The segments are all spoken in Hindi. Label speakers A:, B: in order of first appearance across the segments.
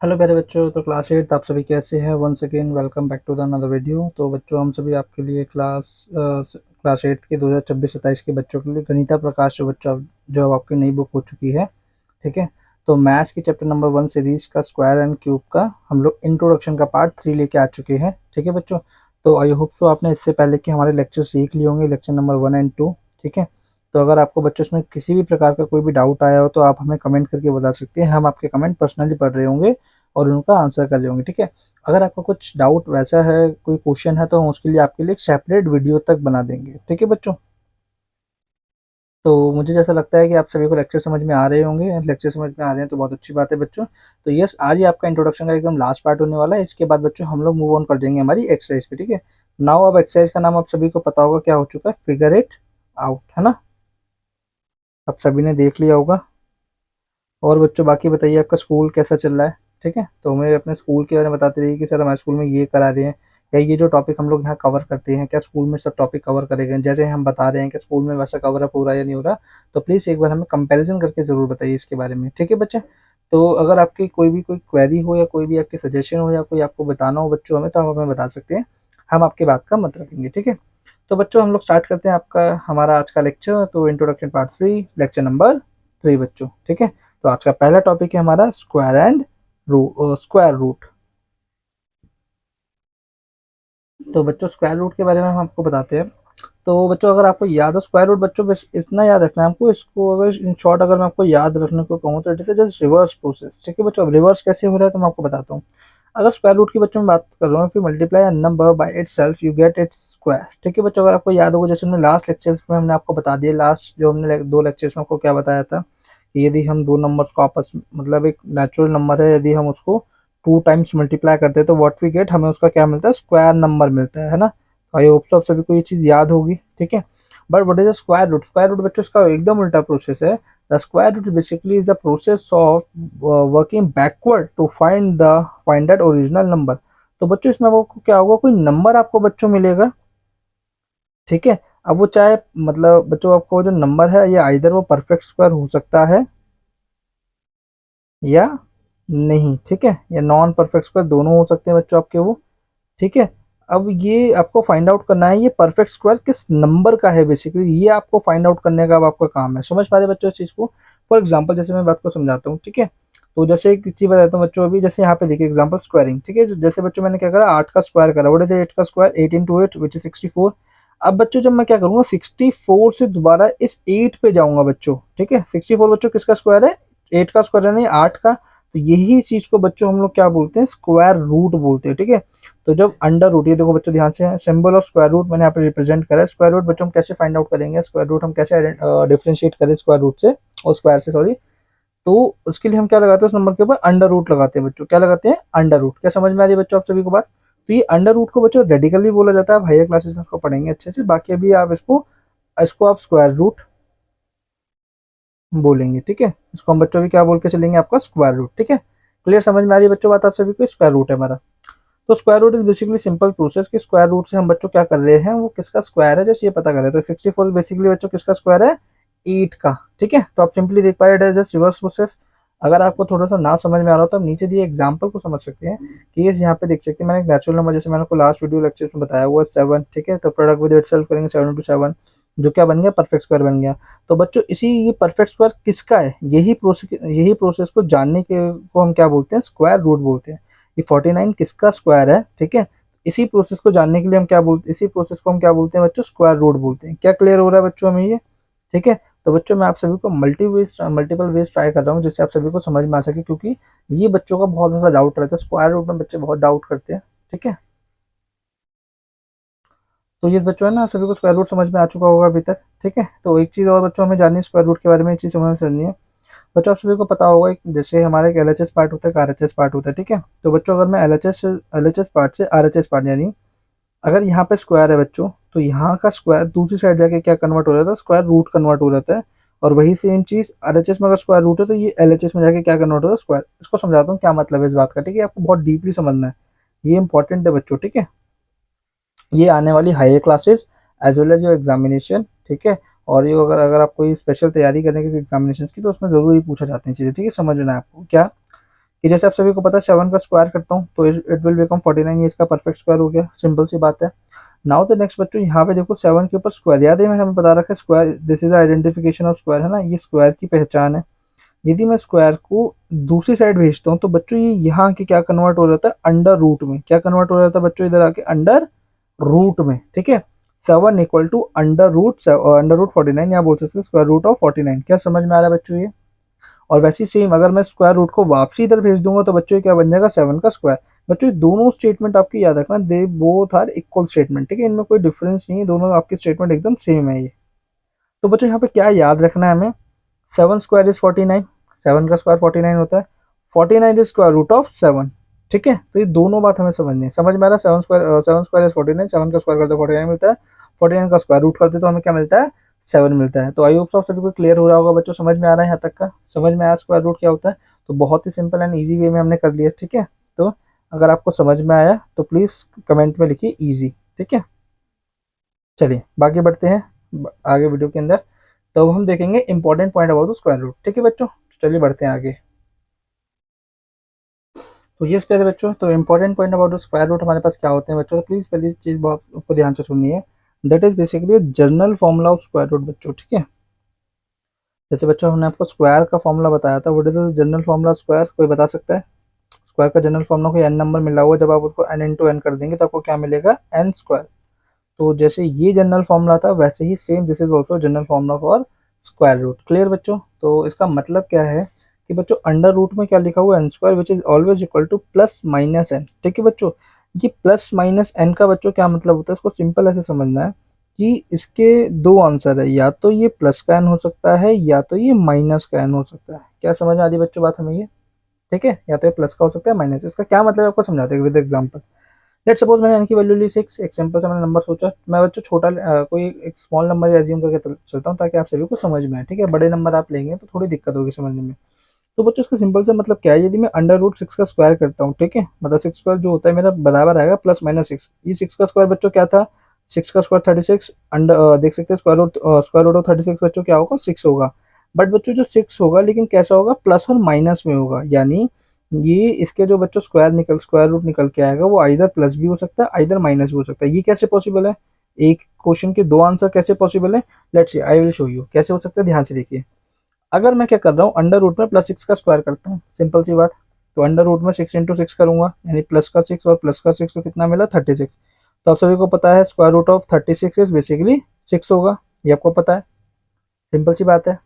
A: हेलो प्यारे बच्चों। तो क्लास 8 आप सभी कैसे हैं? Once again welcome back to the another video. तो बच्चों, हम सभी आपके लिए क्लास 8 के 2026-27 के बच्चों के लिए गणिता प्रकाश जो अब आपकी नई बुक हो चुकी है। ठीक है। तो मैथ्स की चैप्टर नंबर 1 सीरीज का स्क्वायर एंड क्यूब का हम लोग इंट्रोडक्शन का पार्ट 3 लेके आ चुके हैं। ठीक है बच्चों। तो आई होप सो आपने इससे पहले के हमारे लेक्चर सीख लिए होंगे, लेक्चर नंबर 1 एंड 2। ठीक है। तो अगर आपको बच्चों इसमें किसी भी प्रकार का कोई भी डाउट आया हो तो आप हमें कमेंट करके बता सकते हैं। हम आपके कमेंट पर्सनली पढ़ रहे होंगे और उनका आंसर कर लेंगे। ठीक है। अगर आपको कुछ डाउट वैसा है, कोई क्वेश्चन है, तो हम उसके लिए आपके लिए एक सेपरेट वीडियो तक बना देंगे। ठीक है बच्चों। तो मुझे जैसा लगता है कि आप सभी को लेक्चर समझ में आ रहे होंगे। लेक्चर समझ में आ रहे हैं तो बहुत अच्छी बात है बच्चों। तो यस, आज ही आपका इंट्रोडक्शन का एकदम लास्ट पार्ट होने वाला है। इसके बाद बच्चों हम लोग मूव ऑन कर देंगे हमारी एक्सरसाइज पे। ठीक है। नाउ अब एक्सरसाइज का नाम आप सभी को पता होगा क्या हो चुका है, फिगर इट आउट, है ना? आप सभी ने देख लिया होगा। और बच्चों बाकी बताइए, आपका स्कूल कैसा चल रहा है? ठीक है। तो हमें अपने स्कूल के बारे में बताते रहिए कि सर हमारे स्कूल में ये करा रहे हैं, या ये जो टॉपिक हम लोग यहाँ कवर करते हैं, क्या स्कूल में सब टॉपिक कवर करे गए जैसे हम बता रहे हैं कि स्कूल में वैसा कवर अप हो रहा है या नहीं हो रहा? तो प्लीज़ एक बार हमें कंपैरिजन करके ज़रूर बताइए इसके बारे में। ठीक है बच्चे। तो अगर आपकी कोई क्वेरी हो या कोई भी आपकी सजेशन हो या कोई आपको बताना हो बच्चों हमें, तो आप हमें बता सकते हैं। हम आपकी बात का मत रखेंगे। ठीक है। तो बच्चों हम लोग स्टार्ट करते हैं आपका हमारा आज का लेक्चर। तो इंट्रोडक्शन पार्ट 3, लेक्चर नंबर 3 बच्चों। ठीक है। तो आज का पहला टॉपिक है हमारा स्क्वायर रूट। तो बच्चों स्क्वायर रूट के बारे में हम आपको बताते हैं। तो बच्चों अगर आपको याद हो स्क्वायर रूट, बच्चों बस इतना याद रखना है हमको इसको। अगर इन शॉर्ट अगर मैं आपको याद रखने को कहूँ तो it is just reverse process. ठीक है बच्चों। अब रिवर्स कैसे हो रहा है तो मैं आपको बताता हूँ। अगर स्क्वायर रूट की बच्चों में बात कर रहा हूँ, फिर multiply a number by itself you get its square. ठीक है बच्चों। अगर आपको याद होगा, जैसे हमने लास्ट लेक्चर में हमने आपको बता दिया, लास्ट जो हमने दो लेक्चर्स में आपको क्या बताया था कि यदि हम दो नंबर्स को आपस में, मतलब एक नेचुरल नंबर है, यदि हम उसको 2 टाइम्स मल्टीप्लाई करते हैं तो व्हाट वी गेट, हमें उसका क्या मिलता है, स्क्वायर नंबर मिलता है ना? आई होप सो आप सभी को ये चीज याद होगी। ठीक है। But what is the square root? Square root बच्चों इसका एकदम उल्टा प्रोसेस है। The square root basically is the process of working backward to find that original number. तो बच्चों इसमें आपको क्या होगा, कोई नंबर आपको बच्चों मिलेगा। ठीक है। अब वो चाहे, मतलब बच्चों आपको जो नंबर है ये आइदर वो परफेक्ट स्क्वायर हो सकता है या नहीं। ठीक है। या नॉन परफेक्ट स्क्वायर, दोनों हो सकते हैं बच्चों आपके वो। ठीक है। अब ये आपको फाइंड आउट करना है ये परफेक्ट स्क्वायर किस नंबर का है, बेसिकली ये आपको फाइंड आउट करने का अब आपका काम है। समझ पा रहे बच्चों इस चीज को? फॉर एग्जांपल जैसे मैं बात को समझाता हूँ। ठीक है। तो जैसे एक चीज बताता हूँ बच्चों, अभी जैसे यहाँ पे देखिए एग्जांपल स्क्वायरिंग। ठीक है। जैसे बच्चों मैंने क्या करा, 8 का स्क्वायर करा। व्हाट इज 8 का स्क्वायर? 8 into 8 which is 64। अब बच्चों जब मैं क्या करूंगा, 64 से दोबारा इस 8 पे जाऊंगा बच्चों। ठीक है। 64 बच्चों किसका स्क्वायर है? 8 का स्क्वायर है, नहीं 8 का। तो यही चीज को बच्चों हम लोग क्या बोलते हैं, स्क्वायर रूट बोलते हैं। ठीक है। तो जब अंडर रूट, ये देखो बच्चों ध्यान से, सिंबल ऑफ स्क्वायर रूट मैंने यहाँ पे रिप्रेजेंट करा है। स्क्वायर रूट बच्चों हम कैसे फाइंड आउट करेंगे, स्क्वायर रूट हम कैसे डिफरेंशिएट करें स्क्वायर रूट से, और स्क्वायर से, सॉरी। तो उसके लिए हम क्या लगाते हैं, उस नंबर के ऊपर अंडर रूट लगाते हैं बच्चों। क्या लगाते हैं? Under root. क्या समझ में आ रही है बच्चों आप सभी को बात? तो ये अंडर रूट को बच्चों रेडिकल भी बोला जाता है, हायर क्लासेस में इसको पढ़ेंगे अच्छे से। बाकी अभी आप इसको इसको आप स्क्वायर रूट बोलेंगे। ठीक है। इसको हम बच्चों भी क्या बोल के चलेंगे, आपका स्क्वायर रूट। ठीक है। क्लियर, समझ में आ रही है बच्चों बात आप सभी को? स्क्वायर रूट है हमारा। तो square root is basically simple process कि स्क्वायर रूट से हम बच्चों क्या कर रहे हैं, वो किसका स्क्वायर है जैसे ये पता कर रहे हैं। तो 64 बेसिकली बच्चों किसका स्क्वायर है? 8 का। ठीक है। तो आप सिंपली देख पा रहे हैं जस्ट रिवर्स प्रोसेस। अगर आपको थोड़ा सा ना समझ में आ रहा हो तो आप नीचे दिए एग्जांपल को समझ सकते हैं कि ये यहाँ पे देख सकते हैं। मैंने एक नेचुरल नंबर, जैसे मैंने आपको लास्ट वीडियो लेक्चर में बताया हुआ है, 7। ठीक है। तो प्रोडक्ट विद इटसेल्फ करेंगे 7 into 7, जो क्या बन गया, परफेक्ट स्क्वायर बन गया। तो बच्चों इसी ये परफेक्ट स्क्वायर किसका है, यही प्रोसेस को जानने के को हम क्या बोलते हैं, स्क्वायर रूट बोलते हैं। ये 49 किसका स्क्वायर है? ठीक है। इसी प्रोसेस को जानने के लिए हम क्या बोलते हैं, इसी प्रोसेस को हम क्या बोलते हैं बच्चों, स्क्वायर रूट बोलते हैं। क्या क्लियर हो रहा है बच्चों हमें ये? ठीक है। तो बच्चों मैं आप सभी को मल्टीपल वेज ट्राई कर रहा हूँ जिससे आप सभी को समझ में आ सके, क्योंकि ये बच्चों का बहुत ज़्यादा डाउट रहता है। स्क्वायर रूट में बच्चे बहुत डाउट करते हैं। ठीक है। तो ये बच्चों है ना, सभी को स्क्वायर रूट समझ में आ चुका होगा अभी तक। ठीक है। तो एक चीज़ और बच्चों हमें जाननी है स्क्वायर रूट के बारे में, एक चीज़ समझ में चलनी है। बच्चों आप सभी को पता होगा जैसे हमारे एक एलएचएस पार्ट होता है, एक आरएचएस पार्ट होता है। ठीक है। तो बच्चों अगर मैं एलएचएस पार्ट से आरएचएस पार्ट, यानी अगर यहाँ पे स्क्वायर है बच्चों, तो यहाँ का स्क्वायर दूसरी साइड जाके क्या कन्वर्ट हो जाता है, स्क्वायर रूट कन्वर्ट हो जाता है। और वही सेम चीज आरएचएस में अगर स्क्वायर रूट है तो ये एलएचएस में जाके क्या कन्वर्ट होता है, स्क्वायर। इसको समझाता हूँ क्या मतलब है इस बात का। ठीक है। आपको बहुत डीपली समझना है, ये इंपॉर्टेंट है बच्चों। ठीक है। ये आने वाली higher classes as well as your examination. ठीक है। और ये अगर अगर आप कोई स्पेशल तैयारी करें किसी एग्जामिनेशन की, तो उसमें जरूर ही पूछा जाते हैं चीजें। ठीक है। समझना है आपको क्या कि जैसे आप सभी को पता है 7 का स्क्वायर करता हूँ तो इट विल बिकम 49, ये इसका परफेक्ट स्क्वायर हो गया, सिंपल सी बात है। नाउ द नेक्स्ट बच्चों, यहाँ पे देखो 7 के ऊपर स्क्वायर, याद है मैंने हमें बता रखा है square, this is identification of square, है ना, ये स्क्वायर की पहचान है। यदि मैं स्क्वायर को दूसरी साइड भेजता हूँ तो बच्चों ये यहाँ के क्या कन्वर्ट हो जाता है, अंडर रूट में। क्या कन्वर्ट हो जाता है बच्चों इधर आके, अंडर रूट में, ठीक है। 7 इक्वल टू अंडर रूट 49, या बोल सकते हैं स्क्वायर रूट ऑफ 49। क्या समझ में आ रहा है बच्चों ये? और वैसे ही सेम अगर मैं स्क्वायर रूट को वापसी इधर भेज दूंगा तो बच्चों ये क्या बन जाएगा, 7 का स्क्वायर। बच्चों ये दोनों स्टेटमेंट आपकी याद रखना, they both are equal statement, ठीक है, इनमें कोई डिफरेंस नहीं है, दोनों आपके स्टेटमेंट एकदम सेम है ये। तो बच्चों यहाँ पे क्या याद रखना है हमें, 7 स्क्वायर इज 49, 7 का स्क्वायर 49 होता है, 49 इज स्क्वायर रूट ऑफ 7, ठीक है। तो ये दोनों बात हमें समझनी है, समझ में आ रहा है, 7 स्क्वायर इज 49, 7 का स्क्वायर करते 49 मिलता है, 49 का स्क्वायर रूट करते तो हमें क्या मिलता है, 7 मिलता है। तो आई होप सभी को क्लियर हो रहा होगा बच्चों, समझ में आ रहा है यहाँ तक का, समझ में आया स्क्वायर रूट क्या होता है। तो बहुत ही सिंपल एंड ईजी वे में हमने कर लिया, ठीक है। तो अगर आपको समझ में आया तो प्लीज़ कमेंट में लिखिए ईजी, ठीक है। चलिए बाकी बढ़ते हैं आगे वीडियो के अंदर। तो अब हम देखेंगे important point about the square root, ठीक है बच्चों। चलिए बढ़ते हैं आगे। तो ये प्यारे बच्चों, तो important point about the square root हमारे पास क्या होते हैं बच्चों, तो प्लीज पहली चीज बहुत आपको ध्यान से सुनिए, that is basically general formula of square root बच्चों, ठीक है। जैसे बच्चों हमने आपको स्क्वायर का फॉर्मूला बताया था, what is the general formula square, कोई बता सकता है? स्क्वायर का जनरल फॉर्मूला कोई एन नंबर मिला हुआ, जब आप उसको एन इंटू एन कर देंगे तो आपको क्या मिलेगा, एन स्क्वायर। तो जैसे ये जनरल फॉर्मूला था वैसे ही same this is also general formula for square root. Clear बच्चों? तो इसका मतलब क्या है कि बच्चों अंडर रूट में क्या लिखा हुआ है, n square which is always equal to plus minus n, ठीक है बच्चों। ये प्लस माइनस एन का बच्चों क्या मतलब होता है, इसको सिंपल ऐसे समझना है कि इसके दो आंसर है, या तो ये प्लस का एन हो सकता है या तो ये माइनस का एन हो सकता है। क्या समझ में आ रही है बच्चों बात हमें ये? ठीक है, या तो ये प्लस का हो सकता है माइनस। इसका क्या मतलब है आपको समझाते हैं विद एग्जांपल। लेट सपोज मैंने इनकी वैल्यू ली 6, एक सिंपल सा मैंने नंबर सोचा, मैं बच्चों छोटा कोई एक स्मॉल नंबर एज्यूम करके चलता हूँ ताकि आप सभी को समझ में आए, ठीक है। बड़े नंबर आप लेंगे तो थोड़ी दिक्कत होगी समझने में। तो बच्चों इसका सिंपल सा मतलब क्या है, यदि मैं अंडर रूट 6 का स्क्वायर करता हूँ, ठीक है, मतलब 6 स्क्वायर जो होता है मेरा बराबर आएगा प्लस माइनस 6। ये 6 का स्क्वायर बच्चों क्या था, 6 का स्क्वायर 36, अंडर देख सकते हैं स्क्वायर रूट ऑफ 36 बच्चों क्या होगा, 6 होगा। बट बच्चों जो 6 होगा लेकिन कैसा होगा, प्लस और माइनस में होगा, यानी ये इसके जो बच्चों स्क्वायर रूट निकल के आएगा वो आइदर प्लस भी हो सकता है आइदर माइनस भी हो सकता है। ये कैसे पॉसिबल है, एक क्वेश्चन के दो आंसर कैसे पॉसिबल है, let's see I will show you कैसे हो सकता है, ध्यान से देखिए। अगर मैं क्या कर रहा हूँ, अंडर रूट में +6 का स्क्वायर करता हूँ, सिंपल सी बात। तो अंडर रूट में 6 इंटू 6 करूंगा, यानी प्लस का 6 और प्लस का 6 तो कितना मिला, 36। तो आप सभी को पता है square root of 36 is basically 6 होगा, ये आपको पता है, सिंपल सी बात है।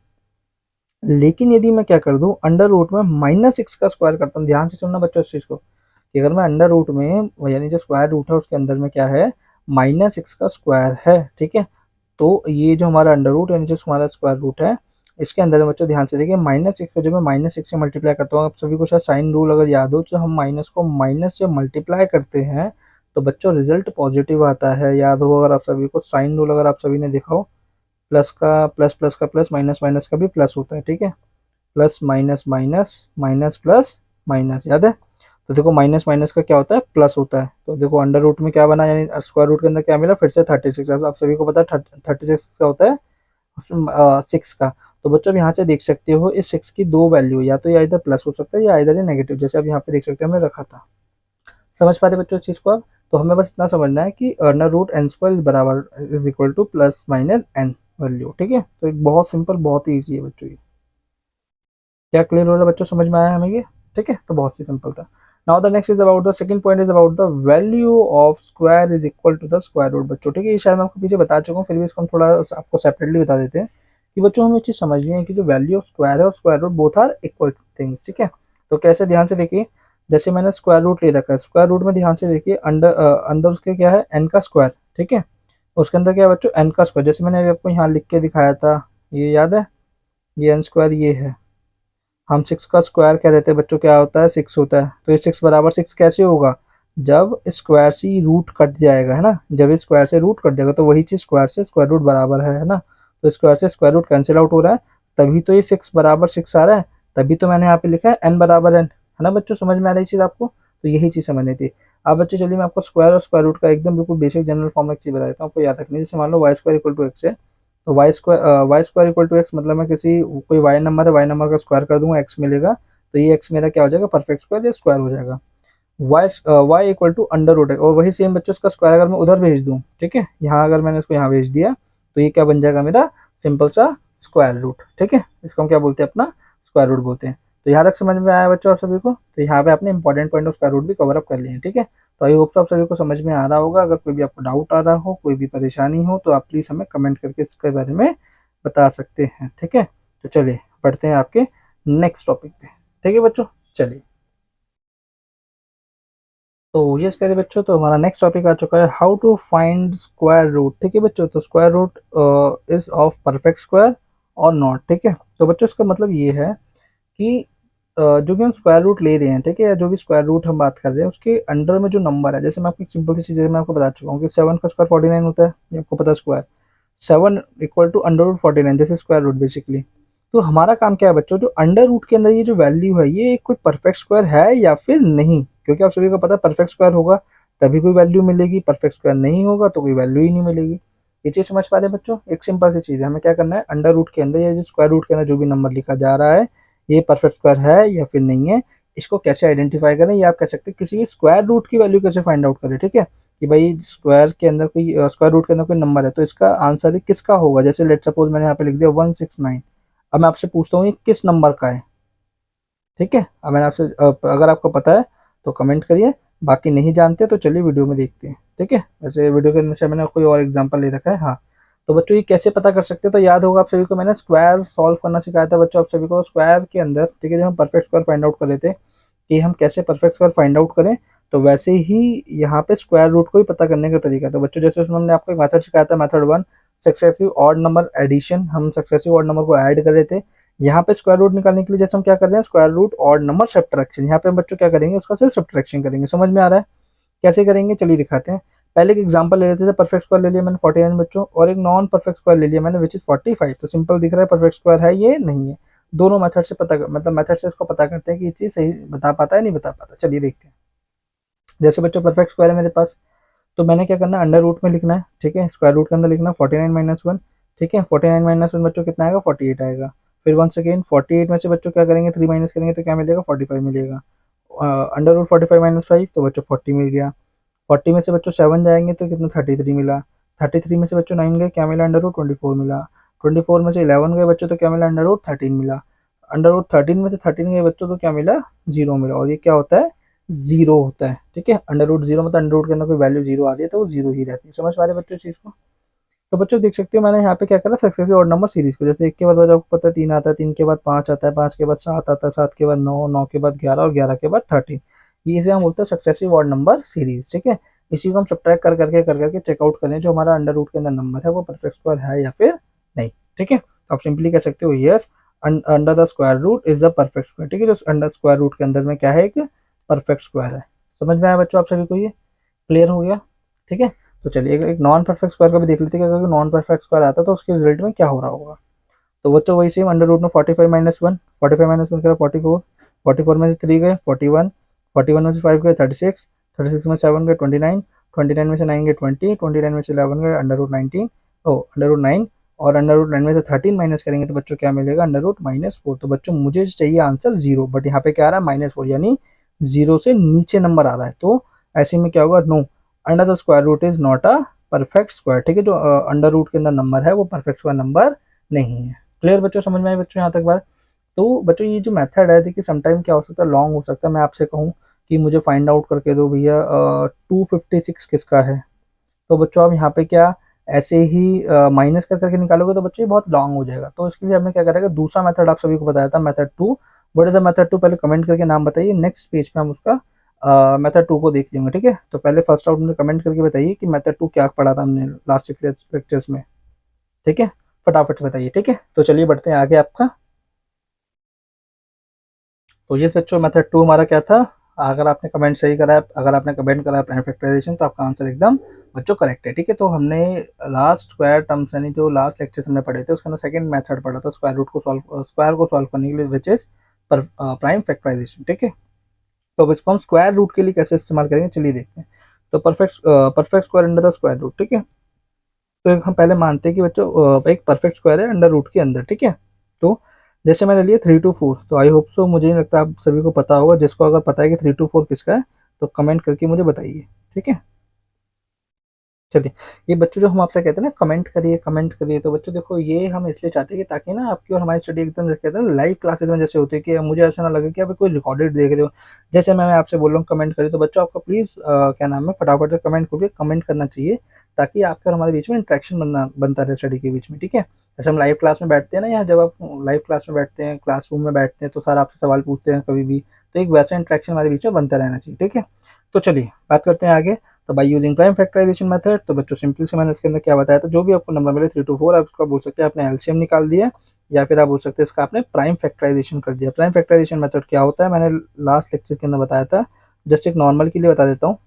A: लेकिन यदि मैं क्या कर दूं, अंडर रूट में -6 का स्क्वायर करता हूँ, ध्यान से सुनना बच्चों इस चीज को, कि अगर मैं अंडर रूट में यानी जो स्क्वायर रूट है उसके अंदर में क्या है, -6 का स्क्वायर है, ठीक है। तो ये जो हमारा अंडर रूट यानी जो हमारा स्क्वायर रूट है, इसके अंदर में बच्चों ध्यान से देखिए, -6 को जब मैं -6 से मल्टीप्लाई करता हूँ, आप सभी को शायद साइन रूल अगर याद हो, तो हम माइनस को माइनस से मल्टीप्लाई करते हैं तो बच्चों रिजल्ट पॉजिटिव आता है। याद हो अगर आप सभी को साइन रूल, अगर आप सभी ने देखा हो, प्लस का प्लस, प्लस का प्लस, माइनस माइनस का भी प्लस होता है, ठीक है। Plus minus minus, minus plus minus, याद है। तो देखो माइनस माइनस का क्या होता है, प्लस होता है। तो देखो अंडर रूट में क्या बना, यानी स्क्वायर रूट के अंदर क्या मिला, फिर से 36। आप सभी को पता है 36 का होता है 6 का। तो बच्चों अब यहाँ से देख सकते हो इस 6 की दो वैल्यू, या तो ये इधर प्लस हो सकता है या इधर ये नेगेटिव, जैसे अब यहाँ पे देख सकते हैं हमने रखा था। समझ पा रहे बच्चों इस चीज को? अब तो हमें बस इतना समझना है कि अंडर रूट एन स्क्वायर बराबर is equal to plus minus n value, ठीक है। तो एक बहुत सिंपल, बहुत ही ईजी है बच्चों ये। क्या क्लियर हो रहा है बच्चों, समझ में आया हमें ये? ठीक है, तो बहुत ही सिंपल था। Now the next is about the second point is about the value of square is equal to the square root बच्चों, ठीक है। ये शायद मैं आपको पीछे बता चुका हूँ, फिर भी इसको हम थोड़ा आपको सेपरेटली बता देते हैं कि बच्चों हमें चीज समझनी है कि जो वैल्यू ऑफ स्क्वायर है और square root both are equal things, ठीक है। तो कैसे, ध्यान से देखिए, जैसे मैंने स्क्वायर रूट ले रखा है, स्क्वायर रूट में ध्यान से देखिए अंदर उसके क्या है, एन का स्क्वायर, ठीक है। उसके अंदर क्या है बच्चों, एन का स्क्वायर, जैसे मैंने अभी आपको यहाँ लिख के दिखाया था, ये याद है, ये एन स्क्वायर ये है। हम 6 का स्क्वायर कह देते हैं बच्चों, क्या होता है, 6 होता है। तो ये 6 बराबर 6 कैसे होगा, जब स्क्वायर से रूट कट जाएगा, है ना, जब इस स्क्वायर से रूट कट जाएगा तो वही चीज स्क्वायर से स्क्वायर रूट बराबर है ना। तो स्क्वायर से स्क्वायर रूट कैंसिल आउट हो रहा है, तभी तो ये 6 बराबर 6 आ रहा है, तभी तो मैंने यहाँ पे लिखा है एन बराबर एन, है ना बच्चों, समझ में आ रही चीज आपको? तो यही चीज समझनी थी। अब बच्चे चलिए मैं आपको स्क्वायर और स्क्वायर रूट का एकदम बिल्कुल बेसिक जनरल फॉर्म एक चीज बता देता हूँ, आपको याद रखनी है। जैसे मान लो y² = x है, तो y square equal to x, मतलब मैं किसी कोई वाई नंबर है, वाई नंबर का स्क्वायर कर दूंगा, एक्स मिलेगा, तो ये x मेरा क्या हो जाएगा, परफेक्ट स्क्वायर या स्क्वायर हो जाएगा। y equal to under root है, और वही सेम बच्चों इसका स्क्वायर अगर मैं उधर भेज दूँ, ठीक है, यहाँ अगर मैंने इसको यहाँ भेज दिया तो ये क्या बन जाएगा मेरा, सिंपल सा स्क्वायर रूट। ठीक है, इसको हम क्या बोलते हैं, अपना स्क्वायर रूट बोलते हैं। तो यहाँ तक समझ में आया बच्चों आप सभी को? तो यहाँ पे आपने important point of square root भी कवर अप कर लिए हैं। ठीक है, तो आई होप आप सभी को समझ में आ रहा होगा। अगर कोई भी आपको डाउट आ रहा हो, कोई भी परेशानी हो, तो आप प्लीज़ हमें कमेंट करके इसके बारे में बता सकते हैं। ठीक है, तो चलिए बढ़ते हैं आपके नेक्स्ट टॉपिक पे। ठीक है बच्चों, चलिए। तो यस प्यारे बच्चों, तो हमारा नेक्स्ट टॉपिक आ चुका है, how to find square root. ठीक है बच्चों, तो square root is of perfect square और नॉट। ठीक है, तो बच्चों इसका मतलब ये है कि जो भी हम स्क्वायर रूट ले रहे हैं, ठीक है, या जो भी स्क्वायर रूट हम बात कर रहे हैं, उसके अंडर में जो नंबर है, जैसे मैं आपको एक सिंपल सी चीज़ मैं आपको बता चुका हूँ कि 7 का स्क्वायर 49 होता है, ये आपको पता है square. 7 equal to under root 49, this is square root basically. तो हमारा काम क्या है बच्चों, जो अंडर रूट के अंदर ये जो वैल्यू है, ये कोई परफेक्ट स्क्वायर है या फिर नहीं, क्योंकि आप सभी को पता है परफेक्ट स्क्वायर होगा तभी कोई वैल्यू मिलेगी, परफेक्ट स्क्वायर नहीं होगा तो कोई वैल्यू ही नहीं मिलेगी। ये चीज़ समझ पा रहे हैं बच्चों? एक सिंपल सी चीज़ है, हमें क्या करना है, अंडर रूट के अंदर या जो स्क्वायर रूट के अंदर जो भी नंबर लिखा जा रहा है, ये परफेक्ट स्क्वायर है या फिर नहीं है, इसको कैसे आइडेंटिफाई करें, या आप कह सकते हैं किसी भी स्क्वायर रूट की वैल्यू कैसे फाइंड आउट करें। ठीक है, कि भाई स्क्वायर के अंदर कोई स्क्वायर रूट के अंदर कोई नंबर है तो इसका आंसर किसका होगा। जैसे लेट सपोज मैंने यहाँ पे लिख दिया 169। अब मैं आपसे पूछता हूँ ये किस नंबर का है। ठीक है, अब मैंने आपसे अगर आपको पता है तो कमेंट करिए, बाकी नहीं जानते तो चलिए वीडियो में देखते हैं। ठीक है, वैसे वीडियो के अंदर से मैंने कोई और एग्जांपल ले रखा है। हाँ, तो बच्चों ये कैसे पता कर सकते हैं, तो याद होगा आप सभी को मैंने स्क्वायर सॉल्व करना सिखाया था बच्चों आप सभी को। स्क्वायर के अंदर, ठीक है, जब हम परफेक्ट स्क्वायर फाइंड आउट कर रहे थे कि हम कैसे परफेक्ट स्क्वायर फाइंड आउट करें, तो वैसे ही यहाँ पे स्क्वायर रूट को भी पता करने का तरीका था बच्चों। जैसे उसमें हमने आपको एक मेथड सिखाया था, method 1, successive odd number addition. हम सक्सेसिव ऑड नंबर को ऐड कर रहे थे। यहाँ पे स्क्वायर रूट निकालने के लिए जैसे हम क्या कर रहे हैं, square root odd number subtraction, यहाँ पे हम बच्चों क्या करेंगे, उसका सिर्फ सब्ट्रैक्शन करेंगे। समझ में आ रहा है कैसे करेंगे? चलिए दिखाते हैं। पहले एक एग्जांपल ले लेते थे, परफेक्ट स्क्वायर ले लिया मैंने 49 बच्चों, और एक नॉन परफेक्ट स्क्वायर ले लिया मैंने विच इज 45। तो सिंपल दिख रहा है परफेक्ट स्क्वायर है ये नहीं है। दोनों मेथड से पता मतलब मेथड से इसको पता करते हैं कि ये चीज़ सही बता पाता है नहीं बता पाता। चलिए देखते हैं। जैसे बच्चों परफेक्ट स्क्वायर है मेरे पास, तो मैंने क्या करना है, अंडर रूट में लिखना है। ठीक है, स्क्वायर रूट के अंदर लिखना 49 माइनस 1। ठीक है, 49 माइनस 1 बच्चों कितना आएगा, 48 आएगा। फिर वन सेकेंड 48 में से बच्चों क्या करेंगे, 3 माइनस करेंगे तो क्या मिलेगा, 45 मिलेगा। अंडर रूट 45 माइनस 5 तो बच्चों 40 मिल गया। 40 में से बच्चों 7 जाएंगे तो कितना, 33 मिला। 33 में से बच्चों 9 गए, क्या मिला, अंडर रूट 24 मिला। 24 में से 11 गए बच्चों तो क्या मिला, अंडर रूट 13 मिला। अंडर रूट 13 में से 13 गए बच्चों तो क्या मिला, जीरो मिला। और ये क्या होता है, जीरो होता है। ठीक है, अंडर रूट जीरो मतलब अंडर रूट के अंदर कोई वैल्यू जीरो आ रही है तो वो जीरो ही रहती है। समझ पा रहे बच्चों इस चीज को? तो बच्चों देख सकते हो मैंने यहाँ पे क्या करा, सक्सेसिव ऑड नंबर सीरीज को, जैसे एक के बाद आपको पता है 3 आता है, 3 के बाद 5 आता है, 5 के बाद 7 आता है, 7 के बाद 9, 9 के बाद 11 और 11 के बाद 13। ये इसे हम बोलते हैं सक्सेसिव ऑड नंबर सीरीज। ठीक है, इसी को हम सब्ट्रैक्ट कर करके चेकआउट करें जो हमारा अंडर रूट के अंदर नंबर है वो परफेक्ट स्क्वायर है या फिर नहीं। ठीक है, तो आप सिंपली कह सकते हो yes under the square root is the perfect square. ठीक है, जो अंडर स्क्वायर रूट के अंदर में क्या है, एक परफेक्ट स्क्वायर है। समझ में आया बच्चों आप सभी को? ये क्लियर हो गया? ठीक है, तो चलिए एक नॉन परफेक्ट स्क्वायर का भी देख लेते हैं कि अगर नॉन परफेक्ट स्क्वायर आता है तो उसके रिजल्ट में क्या हो रहा होगा। तो बच्चों वही सेम अंडर रूट में 45 माइनस 1, 45 माइनस 1 करा 44, 44 में से 3 गए 41, 41 में से 5 गए 36, 36 में 7 गए 29, 29 में से 9 गए 20, 29 में से 11 गए अंडर रूट 19, ओ अंडर रूट 9, और अंडर रूट 9 में से 13 माइनस करेंगे तो बच्चों क्या मिलेगा, अंडर रूट -4। तो बच्चों मुझे चाहिए आंसर जीरो, बट यहाँ पे क्या आ रहा है, -4, यानी जीरो से नीचे नंबर आ रहा है। तो ऐसे में क्या होगा, no under the square root is not a perfect square. ठीक है, जो अंडर रूट के अंदर नंबर है वो परफेक्ट स्क्वायर नंबर नहीं है। क्लियर बच्चों, समझ में आए बच्चों यहाँ तक बात? तो बच्चों ये जो मेथड है, देखिए समटाइम क्या हो सकता है, लॉन्ग हो सकता है। मैं आपसे कहूँ कि मुझे फाइंड आउट करके दो भैया 256 किसका है, तो बच्चों आप यहाँ पे क्या ऐसे ही माइनस कर करके निकालोगे तो बच्चों ये बहुत लॉन्ग हो जाएगा। तो इसके लिए हमने क्या करेगा, दूसरा मेथड आप सभी को बताया था, method 2। What is the method 2, पहले कमेंट करके नाम बताइए, नेक्स्ट पेज पे हम उसका मेथड 2 को देख लेंगे। ठीक है, तो पहले फर्स्ट आउट में कमेंट करके बताइए कि मेथड 2 क्या पढ़ा था हमने लास्ट लेक्चर्स में। ठीक है, फटाफट बताइए। ठीक है, तो चलिए बढ़ते हैं आगे आपका। तो ये बच्चों मेथड 2 हमारा क्या था, अगर आपने कमेंट सही करा है, अगर आपने कमेंट करा है प्राइम फैक्टराइजेशन, तो आपका आंसर एकदम बच्चों करेक्ट है। ठीक है, तो हमने लास्ट स्क्वायर टर्म्स यानी जो लास्ट लेक्चर हमने पढ़े थे उसके अंदर सेकंड मेथड पढ़ा था स्क्वायर रूट को सॉल्व, स्क्वायर को सॉल्व करने के लिए, विच इज प्राइम फैक्टराइजेशन। ठीक है, तो अब इसको हम स्क्वायर रूट के लिए कैसे इस्तेमाल करेंगे चलिए देखते हैं। तो perfect square under the square root. ठीक है, तो हम पहले मानते हैं कि बच्चों एक परफेक्ट स्क्वायर है अंडर रूट के अंदर। ठीक है, तो जैसे मैंने लिया 3 to 4, तो आई होप सो, मुझे नहीं लगता आप सभी को पता होगा। जिसको अगर पता है कि 3 to 4 किसका है तो कमेंट करके मुझे बताइए, ठीक है। चलिए, ये बच्चों जो हम आपसे कहते हैं ना कमेंट करिए कमेंट करिए, तो बच्चों देखो ये हम इसलिए चाहते हैं कि ताकि ना आपकी और हमारी स्टडी एकदम जैसे कहते हैं लाइव क्लासेस में जैसे होती है, कि मुझे ऐसा ना लगे कि आप कोई रिकॉर्डेड देख रहे हो। जैसे मैं आपसे बोल रहा हूँ कमेंट करिए, तो बच्चों आपका प्लीज़ क्या नाम है, फटाफट से कमेंट करिए, कमेंट करना चाहिए, ताकि आपके और हमारे बीच में इंटरेक्शन बनता रहे स्टडी के बीच में, ठीक है। जैसे हम लाइव क्लास में बैठते हैं ना, यहाँ जब आप लाइव क्लास में बैठते हैं, क्लासरूम में बैठते हैं, तो सर आपसे सवाल पूछते हैं कभी भी, तो एक वैसा इंटरेक्शन हमारे बीच में बनता रहना चाहिए, ठीक है। तो चलिए बात करते हैं आगे। तो by using prime factorisation method, तो बच्चों सिंपल से मैंने इसके अंदर क्या बताया था, जो भी आपको नंबर मिले 3 to 4, आप उसका बोल सकते हैं आपने एलसीएम निकाल दिया, या फिर आप बोल सकते हैं इसका आपने प्राइम फैक्टराइजेशन कर दिया। प्राइम फैक्टराइजेशन मेथड क्या होता है, मैंने लास्ट लेक्चर के अंदर बताया था। जस्ट एक नॉर्मल के लिए बता देता हूँ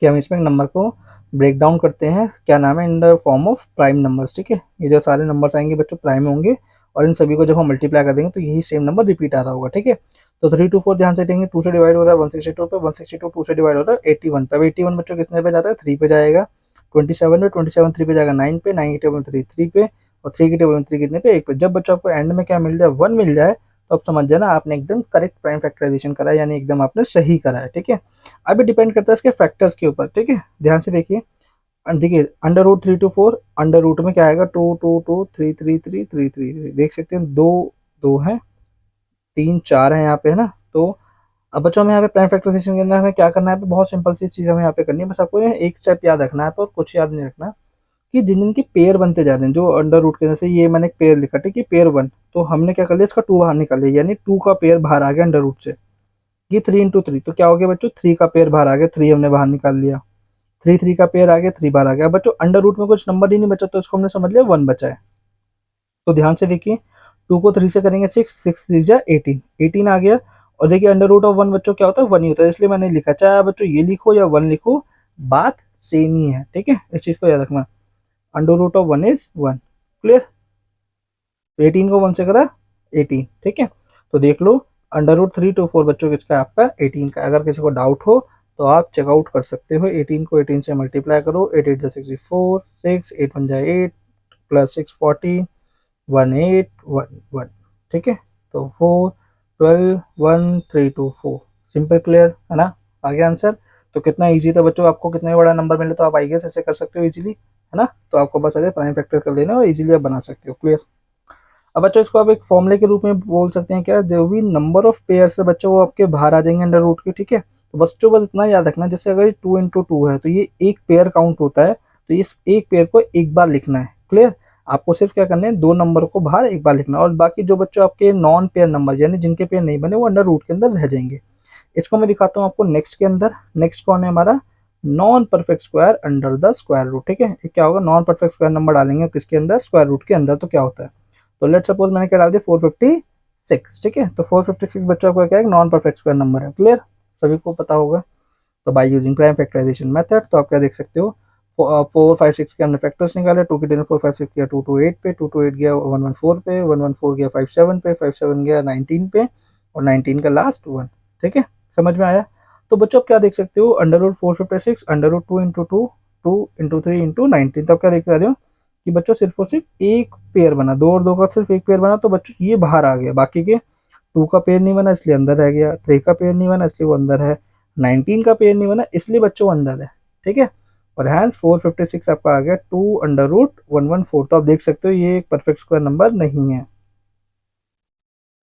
A: कि हम इसमें नंबर को ब्रेक डाउन करते हैं, क्या नाम है, in the form of prime numbers, ठीक है। ये जो सारे नंबर्स आएंगे बच्चों प्राइम होंगे, और इन सभी को जब हम मल्टीप्लाई कर देंगे तो यही सेम नंबर रिपीट आ रहा होगा, ठीक है। तो 3 to 4 ध्यान से देंगे, 2 से डिवाइड हो रहा है 162 पे, 162 2 से डिवाइड हो रहा है 81 पे। अब 81 बच्चों कितने पे जाता है, 3 पे जाएगा। 27 पे, 27 3 पे जाएगा 9 पे, 9 की टेबल में 3 3 पे, और 3 की टेबल में 3 कितने पे, 1 पे। जब बच्चों आपको एंड में क्या मिल जाए, 1 मिल जाए, तो आप समझ जाना आपने एकदम करेक्ट प्राइम फैक्टराइजेशन करा है, यानी एकदम आपने सही करा है, ठीक है। अभी डिपेंड करता है इसके फैक्टर्स के ऊपर, ठीक है। ध्यान से देखिए, देखिए under root 3 to 4, under root में क्या आएगा, 2 2 2 3 3 3 3 3, देख सकते हैं, दो दो है, 3 4 है यहाँ पे, है ना। तो अब बच्चों में यहाँ पे प्राइम फैक्टराइजेशन के अंदर हमें क्या करना है, बहुत सिंपल सी चीज हमें यहाँ पे करनी है, बस आपको एक स्टेप याद रखना है, और कुछ याद नहीं रखना, कि जिन जिन के पेयर बनते जा रहे हैं, जो अंडर रूट के अंदर से, ये मैंने एक पेयर लिखा, ठीक है, पेयर 1, तो हमने क्या कर लिया, इसका 2 बाहर निकाल लिया, यानी 2 का पेयर बाहर आ गया अंडर रूट से। ये 3 into 3, तो क्या हो गया बच्चों, 3 का पेयर बाहर आ गया, 3 हमने बाहर निकाल लिया, 3 का पेयर आ गया, 3 बाहर आ गया। बच्चों अंडर रूट में कुछ नंबर ही नहीं बचा, तो इसको हमने समझ लिया 1 बचा है। तो ध्यान से देखिए, 2 को 3 से करेंगे 6, 6 3 जा 18, 18 आ गया। और देखिए अंडर रूट ऑफ 1 बच्चों क्या होता है, 1 ही होता है, इसलिए मैंने लिखा, चाहे बच्चों ये लिखो या 1 लिखो, बात सेम ही है, ठीक है, इस चीज को याद रखना। Under root of 1 is 1, clear. 18 को 1 से करा 18, ठीक है। तो देख लो, अंडर रूट 3 to 4 बच्चों किसका है, आपका 18 का। अगर किसी को डाउट हो तो आप चेकआउट कर सकते हो, 18 को 18 से मल्टीप्लाई करो, 8 8 64, 6 8 1 8, प्लस 6 40, 1 8 1 1, ठीक है। तो 4 12 1 3 2 4, सिंपल, क्लियर है ना, आ गया आंसर। तो कितना इजी था बच्चों, आपको कितने बड़ा नंबर मिले तो आप आई गेस ऐसे कर सकते हो इजीली, है ना। तो आपको बस अगर प्राइम फैक्टर कर लेना और इजीली आप बना सकते हो, क्लियर। अब बच्चों इसको आप एक फॉर्मूले के रूप में बोल सकते हैं, क्या, जो भी नंबर ऑफ पेयर से बच्चों वो आपके बाहर आ जाएंगे अंडर रूट के, ठीक है। तो बच्चों बस इतना याद रखना, जैसे अगर 2 into 2 है तो ये एक पेयर काउंट होता है, तो इस एक पेयर को एक बार लिखना है, क्लियर। आपको सिर्फ क्या करना है, दो नंबर को बाहर एक बार लिखना है, और बाकी जो बच्चों आपके नॉन पेयर नंबर, यानी जिनके पेयर नहीं बने, वो अंडर रूट के अंदर रह जाएंगे। इसको मैं दिखाता हूँ आपको नेक्स्ट के अंदर। नेक्स्ट कौन है हमारा, non perfect square under the square root, ठीक है। ये क्या होगा, नॉन परफेक्ट स्क्वायर नंबर डालेंगे किसके अंदर, स्क्वायर रूट के अंदर, तो क्या होता है। तो लेट सपोज मैंने क्या डाल दिया, 456, ठीक है। तो 456 बच्चों का क्या है, नॉन परफेक्ट स्क्वायर नंबर है, क्लियर, सभी को पता होगा। तो by using prime factorisation method, तो आप क्या देख सकते हो, 4 5 6 के हमने फैक्टर्स निकाले, 2 की टेन 4 5 6 गया 2 2 8 पे, 2 2 8 गया 1 1 4 पे, 1 1 4 गया 5 7 पे, 5 7 गया 19 पे, और 19 का लास्ट 1, ठीक है, समझ में आया। तो बच्चों आप क्या देख सकते हो, under root 456 under root 2 into 2, 2 into 3 into 19, तो आप क्या देख रहे हो कि बच्चों सिर्फ और सिर्फ एक पेयर बना, दो और दो का सिर्फ एक पेयर बना, तो बच्चों ये बाहर आ गया, बाकी के 2 का पेयर नहीं बना इसलिए अंदर रह गया, 3 का पेयर नहीं बना इसलिए वो अंदर है, 19 का पेयर नहीं बना इसलिए बच्चों अंदर है, ठीक है। और हैंस 456 आपका आ गया 2 अंडर रूट 1 1 4, तो आप देख सकते हो ये एक परफेक्ट स्क्वायर नंबर नहीं है,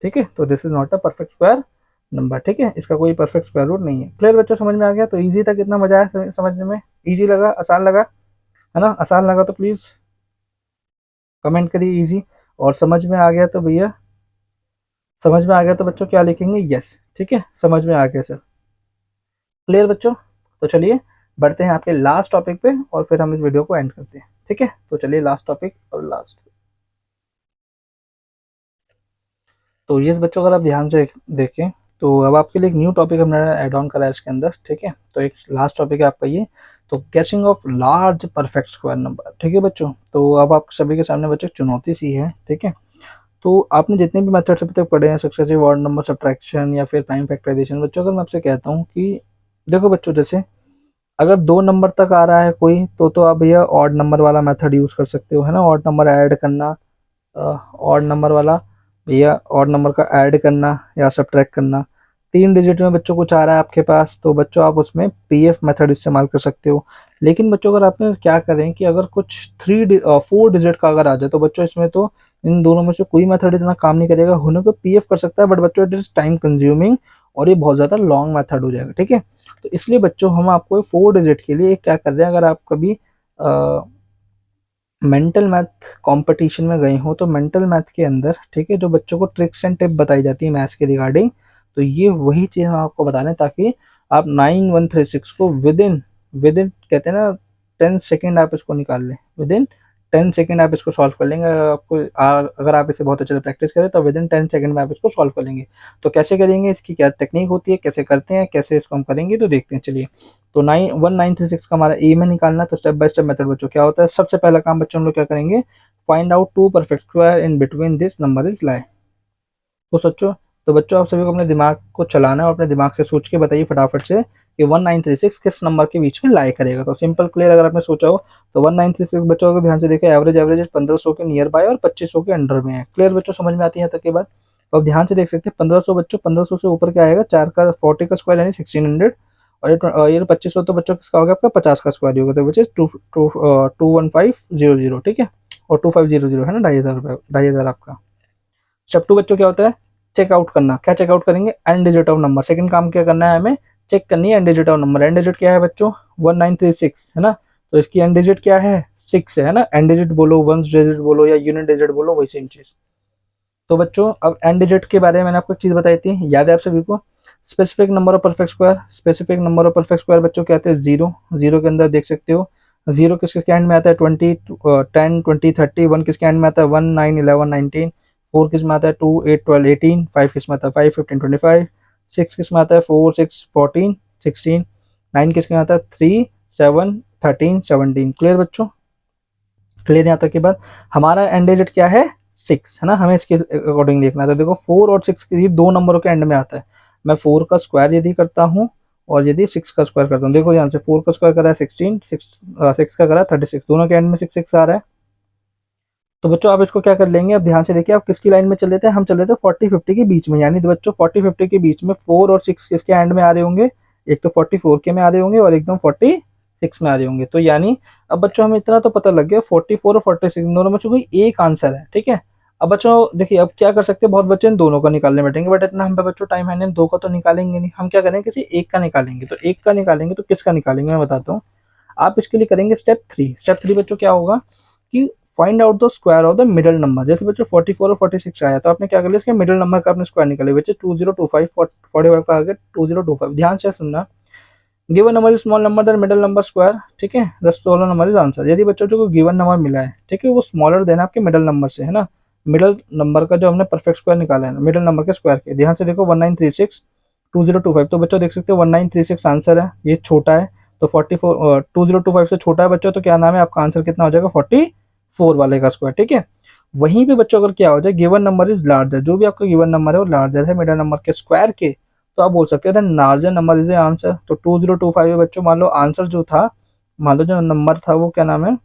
A: ठीक है। तो this is not a perfect square number, ठीक है, इसका कोई परफेक्ट स्क्वायर रूट नहीं है, क्लियर बच्चों, समझ में आ गया। तो इजी था, कितना मजा आया समझने में, इजी लगा, आसान लगा, है ना। आसान लगा तो प्लीज कमेंट करिए इजी, और समझ में आ गया तो भैया, समझ में आ गया तो बच्चों क्या लिखेंगे, यस, ठीक है, समझ में आ गया सर, क्लियर बच्चों। तो चलिए बढ़ते हैं आपके लास्ट टॉपिक पे, और फिर हम इस वीडियो को एंड करते हैं, ठीक है। तो चलिए लास्ट टॉपिक और लास्ट, तो ये बच्चों अगर आप ध्यान से देखें, तो अब आपके लिए एक न्यू टॉपिक हमने ऐड ऑन करा है इसके अंदर, ठीक है। तो एक लास्ट टॉपिक है आपका ये, तो गेसिंग of large perfect square number, ठीक है बच्चों। तो अब आप सभी के सामने बच्चों चुनौती सी है, ठीक है। तो आपने जितने भी मेथड्स अभी तक पढ़े हैं, सक्सेसिव ऑड नंबर सब्ट्रैक्शन या फिर प्राइम फैक्टराइजेशन, बच्चों अगर मैं आपसे कहता हूँ कि देखो बच्चों, जैसे अगर 2 नंबर तक आ रहा है कोई, तो आप भैया ऑड नंबर वाला मेथड यूज कर सकते हो, है ना, ऑड नंबर ऐड करना, ऑड नंबर वाला भैया ऑड नंबर का ऐड करना या सब्ट्रैक्ट करना। 3 डिजिट में बच्चों कुछ आ रहा है आपके पास, तो बच्चों आप उसमें पीएफ मेथड इस्तेमाल कर सकते हो। लेकिन बच्चों अगर आपने क्या करें कि अगर कुछ 4 डिजिट का अगर आ जाए, तो बच्चों इसमें तो इन दोनों में से कोई मेथड इतना काम नहीं करेगा। होने को पीएफ कर सकता है, बट बच्चों इट इज टाइम कंज्यूमिंग और ये बहुत ज़्यादा लॉन्ग मेथड हो जाएगा, ठीक है। तो इसलिए बच्चों हम आपको 4 डिजिट के लिए क्या कर रहे हैं, अगर आप कभी मेंटल मैथ कंपटीशन में गए हो, तो मेंटल मैथ के अंदर, ठीक है, जो बच्चों को ट्रिक्स एंड टिप बताई जाती है मैथ्स के रिगार्डिंग, तो ये वही चीज़ हम आपको बता रहे हैं, ताकि आप 9136 को विद इन कहते हैं ना 10 सेकेंड आप इसको निकाल लें। विद इन 10 सेकेंड आप इसको सॉल्व कर लेंगे। अगर आपको अगर आप इसे बहुत अच्छे से प्रैक्टिस करें तो विद इन 10 सेकेंड में आप इसको सॉल्व कर लेंगे। तो कैसे करेंगे, इसकी क्या टेक्निक होती है, कैसे करते हैं, कैसे इसको हम करेंगे, तो देखते हैं चलिए। तो 1936 का हमारा एम है निकालना। तो स्टेप बाय स्टेप मेथड बच्चों क्या होता है, सबसे पहला काम बच्चों हम लोग क्या करेंगे, find out two perfect square in between this number is lie. तो सोचो, तो बच्चों आप सभी को अपने दिमाग को चलाना है और अपने दिमाग से सोच के बताइए फटाफट से कि 1936 किस नंबर के बीच में लाई करेगा। तो सिंपल क्लियर अगर आपने सोचा हो तो 1936 बच्चों को ध्यान से देखिए, एवरेज 1500 के नियर बाय और 2500 के अंडर में है। क्लियर बच्चों, समझ में आती है तक के बाद। तो आप ध्यान से देख सकते हैं 1500 बच्चों, 1500 से ऊपर क्या आएगा, 4 का 40 का स्क्वायर यानी 1600, और ये 2500 तो बच्चों किसका होगा, आपका 50 का स्क्वायर होगा, तो विच इज 21500, ठीक है। और 2500 है ना, 2500 रुपये, 2500 आपका। स्टेप टू बच्चों क्या होता है, चेकआउट करना। क्या चेकआउट करेंगे, and digit of number. Second काम क्या करना है हमें, चेक करनी है and digit of number. And digit क्या है बच्चों, 1936 है ना, तो इसकी एंड डिजिट क्या है, 6 है ना। एंड डिजिट बोलो, वन डिजिट बोलो या यूनिट डिजिट बोलो, वही सेम चीज। तो बच्चों अब एंड डिजिट के बारे में मैंने आपको एक चीज बताई थी, याद है आप सभी को, specific number of perfect square. Specific number of perfect square बच्चों क्या आते हैं, जीरो। जीरो के अंदर देख सकते हो, जीरो किस किसके एंड में आता है, 20, 10, 20, 30। वन किसके एंड में आता है, 1, 9, 11, 19। फोर किस में आता है, 2, 8, 12, 18। फाइव किस में आता है, 5, 15, 25। सिक्स किस में आता है, 4, 6, 14, 16। नाइन किसके में आता है, 3, 7, 13, 17। क्लियर बच्चों, क्लियर यहाँ तक के बाद। हमारा एंड डिजिट क्या है, 6 है ना, हमें इसके अकॉर्डिंग देखना है। तो देखो 4 और 6 के दो नंबरों के एंड में आता है। मैं 4 का स्क्वायर यदि करता हूँ और यदि 6 का स्क्वायर करता हूँ, देखो ध्यान से, 4 का स्क्वायर करा है 16, 6 का करा है 36, दोनों के एंड में 6 6 आ रहा है। तो बच्चों आप इसको क्या कर लेंगे, अब ध्यान से देखिए, आप किसकी लाइन में चल रहे थे, हम चल रहे थे 40 50 के बीच में। यानी तो बच्चों 40 50 के बीच में 4 और 6 किसके एंड में आ रहे होंगे, एक तो 44 के में आ रहे होंगे और एकदम 46 में आ रहे होंगे। तो यानी अब बच्चों हमें इतना तो पता लग गया, 44 और 46 दोनों में से कोई एक आंसर है, ठीक है। अब बच्चों देखिए, अब क्या कर सकते हैं, बहुत बच्चे इन दोनों का निकालने बैठेंगे, बट इतना हम पे बच्चों टाइम है नहीं, हम दो का तो निकालेंगे नहीं। हम क्या करेंगे, किसी एक का निकालेंगे। तो एक का निकालेंगे तो किसका निकालेंगे, मैं बताता हूँ। आप इसके लिए करेंगे स्टेप थ्री। स्टेप थ्री बच्चों क्या होगा कि find out the square of the middle number. जैसे बच्चों 44 और 46 आया, तो आपने क्या कर लिया, इसके मिडल नंबर का आपने स्क्वायर निकाले, विच इज 2025। 45 का आगे 2025। ध्यान से सुनना, given number is small number then middle number square, ठीक है, the solar number is answer. यदि बच्चों को गिवन नंबर मिला है, ठीक है, वो स्मॉलर देना आपके मिडल नंबर से, है ना। मिडल नंबर का जो हमने परफेक्ट स्क्वायर निकाला है, मिडल नंबर के स्क्वायर के, ध्यान से देखो 1936 2025। तो बच्चों देख सकते हो 1936 आंसर है, ये छोटा है। तो 44 2025 से छोटा है बच्चों, तो क्या नाम है आपका, आंसर कितना हो जाएगा, 44 वाले का स्क्वायर, ठीक है। वहीं पे बच्चों अगर क्या हो जाए, गिवन नंबर इज लार्जर, जो भी आपका गिवन नंबर है वो लार्जर है मिडल नंबर के स्क्वायर के, तो आप बोल सकते हैं लार्जर नंबर इज आंसर। तो 2025 है बच्चों, मान लो आंसर जो था, मान लो जो नंबर था वो क्या नाम है,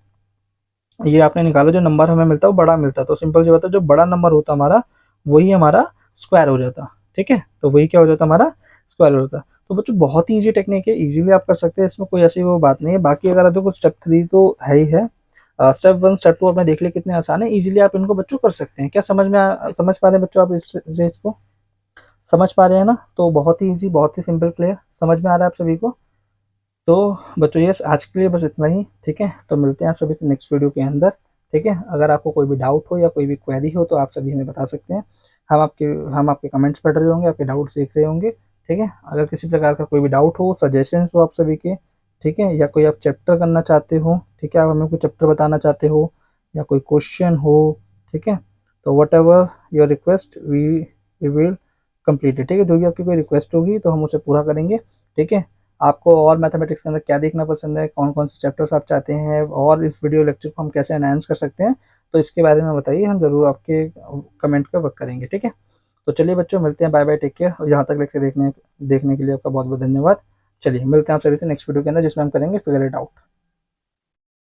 A: ये आपने निकाला, जो नंबर हमें मिलता है वो बड़ा मिलता है, तो सिंपल सी बात है, जो बड़ा नंबर होता हमारा वही हमारा स्क्वायर हो जाता, ठीक है। तो वही क्या हो जाता हमारा, स्क्वायर हो जाता। तो बच्चों बहुत ही ईजी टेक्निक है, इजीली आप कर सकते हैं, इसमें कोई ऐसी वो बात नहीं है। बाकी अगर देखो स्टेप थ्री तो है ही है, स्टेप वन स्टेप टू आपने देख लिया कितने आसान है, इजीली आप इनको बच्चों कर सकते हैं। क्या समझ पा रहे हैं बच्चों आप इसको समझ पा रहे हैं ना। तो बहुत ही ईजी, बहुत ही सिंपल क्लियर, समझ में आ रहा है आप सभी को। तो बच्चों ये आज के लिए बस इतना ही, ठीक है। तो मिलते हैं आप सभी से नेक्स्ट वीडियो के अंदर, ठीक है। अगर आपको कोई भी डाउट हो या कोई भी क्वेरी हो तो आप सभी हमें बता सकते हैं। हम आपके हम आपके कमेंट्स पढ़ रहे होंगे, आपके डाउट्स देख रहे होंगे, ठीक है। अगर किसी प्रकार का कोई भी डाउट हो, सजेशंस हो आप सभी के, ठीक है, या कोई आप चैप्टर करना चाहते हो, ठीक है, आप हमें कोई चैप्टर बताना चाहते हो या कोई क्वेश्चन हो, ठीक है, तो whatever your request we will complete, ठीक है। जो भी आपकी कोई रिक्वेस्ट होगी तो हम उसे पूरा करेंगे, ठीक है। आपको और मैथमेटिक्स के अंदर क्या देखना पसंद है, कौन कौन से चैप्टर्स आप चाहते हैं, और इस वीडियो लेक्चर को हम कैसे एनहांस कर सकते हैं, तो इसके बारे में बताइए, हम ज़रूर आपके कमेंट पे वर्क करेंगे, ठीक है। तो चलिए बच्चों, मिलते हैं, बाय बाय, टेक केयर। और यहाँ तक लेक्चर देखने के लिए आपका बहुत बहुत धन्यवाद। चलिए मिलते हैं आप सभी से नेक्स्ट वीडियो के अंदर, जिसमें हम करेंगे फिगर इट आउट।